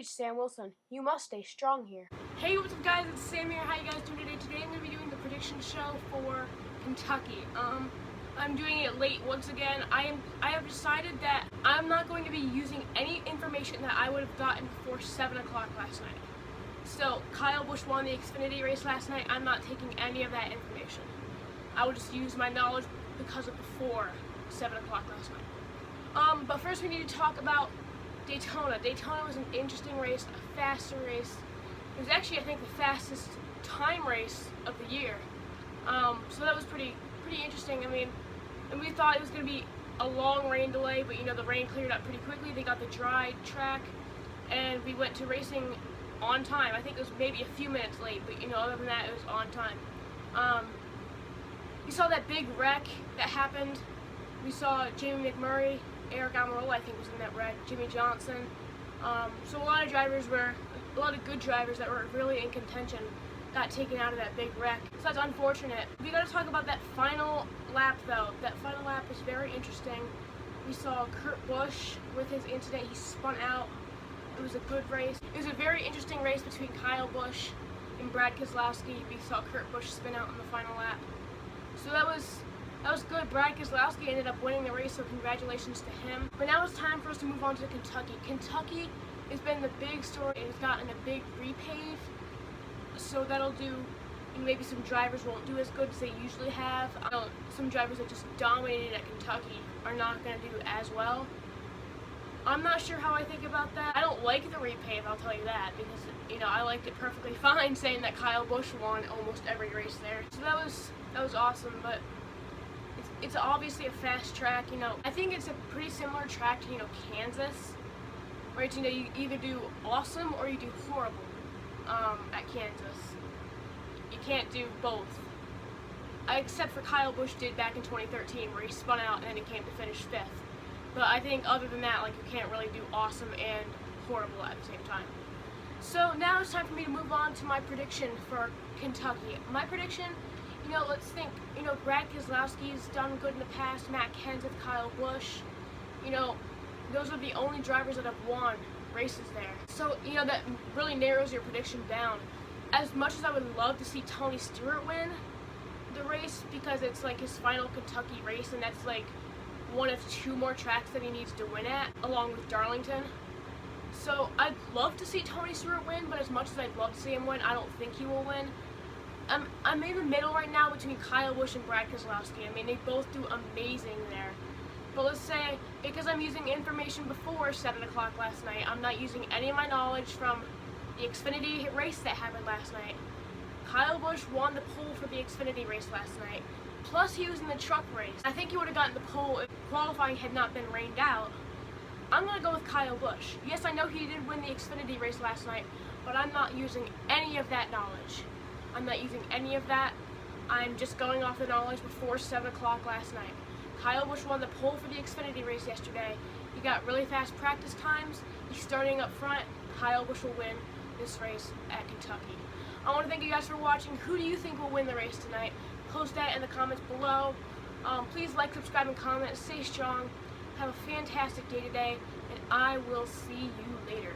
reached Sam Wilson. You must stay strong here. Hey, what's up guys, it's Sam here. How you guys doing today? Today I'm going to be doing the prediction show for Kentucky. I'm doing it late once again. I have decided that I'm not going to be using any information that I would have gotten before 7 o'clock last night. So, Kyle Busch won the Xfinity race last night. I'm not taking any of that information. I will just use my knowledge because of before 7 o'clock last night. But first we need to talk about Daytona. Daytona was an interesting race, a faster race. It was actually, I think, the fastest time race of the year. So that was pretty interesting. I mean, and we thought it was going to be a long rain delay, but you know, the rain cleared up pretty quickly. They got the dry track, and we went to racing on time. I think it was maybe a few minutes late, but you know, other than that, it was on time. We saw that big wreck that happened. We saw Jamie McMurray, Eric Almirola, I think, was in that wreck, Jimmy Johnson. So a lot of good drivers that were really in contention got taken out of that big wreck. So that's unfortunate. We got to talk about that final lap though. That final lap was very interesting. We saw Kurt Busch with his incident. He spun out. It was a good race. It was a very interesting race between Kyle Busch and Brad Keselowski. We saw Kurt Busch spin out in the final lap. So that was good. Brad Keselowski ended up winning the race, so congratulations to him. But now it's time for us to move on to Kentucky. Kentucky has been the big story. It's gotten a big repave, so that'll do. Maybe some drivers won't do as good as they usually have. Some drivers that just dominated at Kentucky are not going to do as well. I'm not sure how I think about that. I don't like the repave, I'll tell you that, because you know, I liked it perfectly fine saying that Kyle Busch won almost every race there. So that was awesome, but it's obviously a fast track. You know, I think it's a pretty similar track to, you know, Kansas, where it's, you know, you either do awesome or you do horrible at Kansas. You can't do both. Except for Kyle Busch did back in 2013, where he spun out and then he came to finish 5th. But I think other than that, like, you can't really do awesome and horrible at the same time. So now it's time for me to move on to my prediction for Kentucky. My prediction, you know, let's think, you know, Brad Keselowski's done good in the past, Matt Kenseth, Kyle Busch, you know, those are the only drivers that have won races there. So, you know, that really narrows your prediction down. As much as I would love to see Tony Stewart win the race, because it's like his final Kentucky race, and that's like one of 2 more tracks that he needs to win at, along with Darlington. So I'd love to see Tony Stewart win, but as much as I'd love to see him win, I don't think he will win. I'm in the middle right now between Kyle Busch and Brad Keselowski. I mean, they both do amazing there. But let's say, because I'm using information before 7 o'clock last night, I'm not using any of my knowledge from the Xfinity race that happened last night. Kyle Busch won the pole for the Xfinity race last night. Plus, he was in the truck race. I think he would have gotten the pole if qualifying had not been rained out. I'm going to go with Kyle Busch. Yes, I know he did win the Xfinity race last night, but I'm not using any of that knowledge. I'm not using any of that. I'm just going off the knowledge before 7 o'clock last night. Kyle Busch won the pole for the Xfinity race yesterday. He got really fast practice times. He's starting up front. Kyle Busch will win this race at Kentucky. I want to thank you guys for watching. Who do you think will win the race tonight? Post that in the comments below. Please like, subscribe, and comment. Stay strong. Have a fantastic day today, and I will see you later.